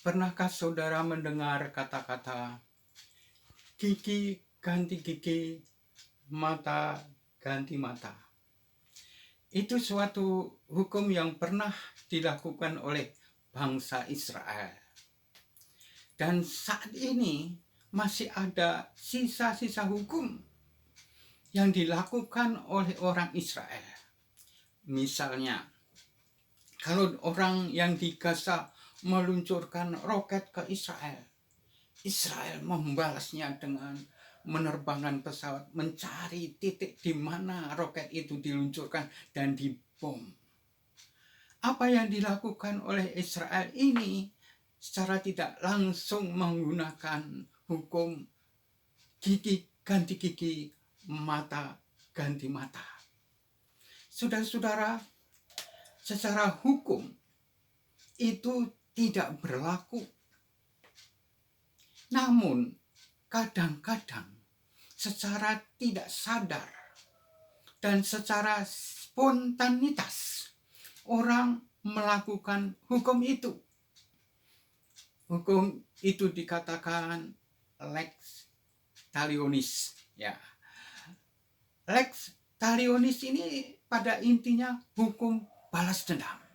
Pernahkah saudara mendengar kata-kata gigi ganti gigi, mata ganti mata? Itu suatu hukum yang pernah dilakukan oleh bangsa Israel. Dan saat ini masih ada sisa-sisa hukum yang dilakukan oleh orang Israel. Misalnya, kalau orang yang di Gaza meluncurkan roket ke Israel, Israel membalasnya dengan menerbangkan pesawat mencari titik di mana roket itu diluncurkan dan dibom. Apa yang dilakukan oleh Israel ini secara tidak langsung menggunakan hukum gigi ganti gigi, mata ganti mata. Saudara-saudara, secara hukum itu tidak berlaku. Namun kadang-kadang secara tidak sadar dan secara spontanitas orang melakukan hukum itu. Hukum itu dikatakan lex talionis, ya. Lex talionis ini pada intinya hukum balas dendam.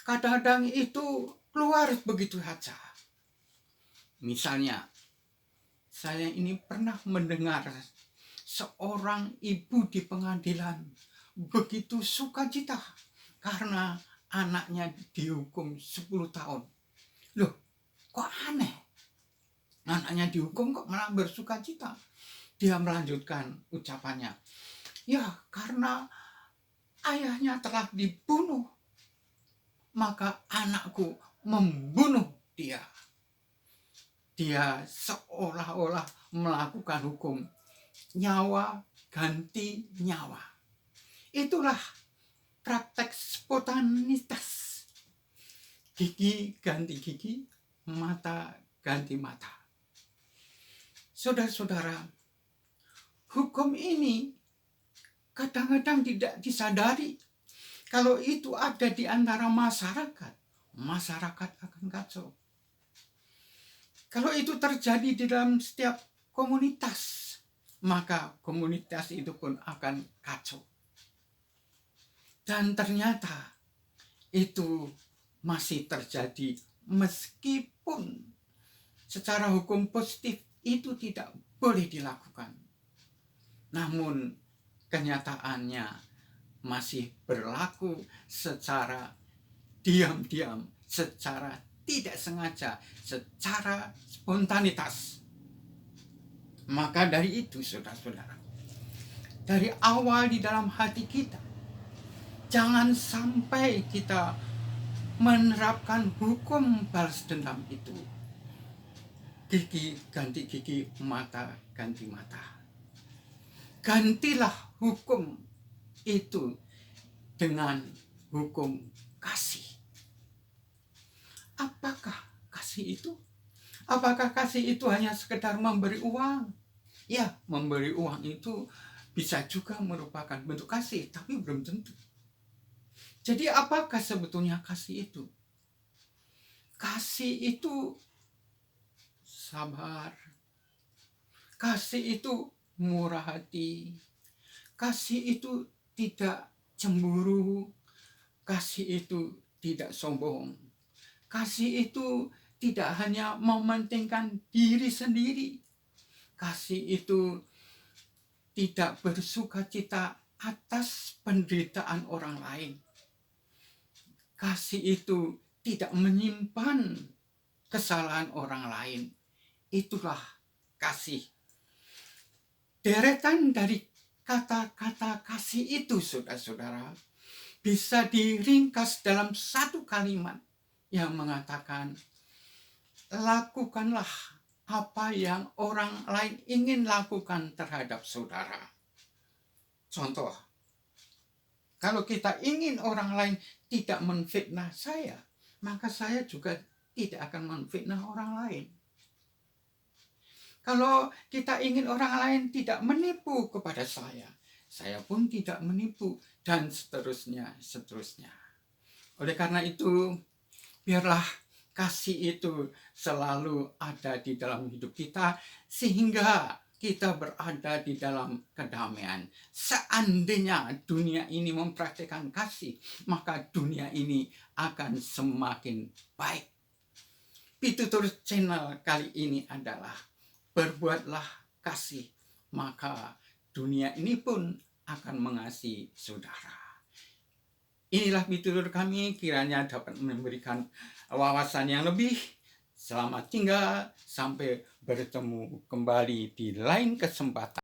Kadang-kadang itu keluar begitu saja. Misalnya, saya ini pernah mendengar seorang ibu di pengadilan begitu sukacita karena anaknya dihukum 10 tahun. Loh, kok aneh? Anaknya dihukum kok malah bersukacita? Dia melanjutkan ucapannya. Ya, karena ayahnya telah dibunuh, maka anakku membunuh dia. Dia seolah-olah melakukan hukum nyawa ganti nyawa. Itulah praktek spontanitas. Gigi ganti gigi, mata ganti mata. Saudara-saudara, hukum ini kadang-kadang tidak disadari. Kalau itu ada di antara masyarakat, masyarakat akan kacau. Kalau itu terjadi di dalam setiap komunitas, maka komunitas itu pun akan kacau. Dan ternyata itu masih terjadi meskipun secara hukum positif itu tidak boleh dilakukan. Namun kenyataannya masih berlaku secara diam-diam, secara tidak sengaja, secara spontanitas. Maka dari itu, saudara-saudara, dari awal di dalam hati kita, jangan sampai kita menerapkan hukum balas dendam itu. Gigi ganti gigi, mata ganti mata. Gantilah hukum itu dengan hukum kasih. Apakah kasih itu? Apakah kasih itu hanya sekedar memberi uang? Ya, memberi uang itu bisa juga merupakan bentuk kasih, tapi belum tentu. Jadi apakah sebetulnya kasih itu? Kasih itu sabar. Kasih itu murah hati. Kasih itu tidak cemburu. Kasih itu tidak sombong. Kasih itu tidak hanya mementingkan diri sendiri. Kasih itu tidak bersukacita atas penderitaan orang lain. Kasih itu tidak menyimpan kesalahan orang lain. Itulah kasih. Deretan dari kata-kata kasih itu, saudara-saudara, bisa diringkas dalam satu kalimat yang mengatakan, lakukanlah apa yang orang lain ingin lakukan terhadap saudara. Contoh, kalau kita ingin orang lain tidak menfitnah saya, maka saya juga tidak akan menfitnah orang lain. Kalau kita ingin orang lain tidak menipu kepada saya pun tidak menipu, dan seterusnya, seterusnya. Oleh karena itu, biarlah kasih itu selalu ada di dalam hidup kita, sehingga kita berada di dalam kedamaian. Seandainya dunia ini mempraktikkan kasih, maka dunia ini akan semakin baik. Pitutur channel kali ini adalah berbuatlah kasih, maka dunia ini pun akan mengasihi saudara. Inilah pitutur kami, kiranya dapat memberikan wawasan yang lebih. Selamat tinggal, sampai bertemu kembali di lain kesempatan.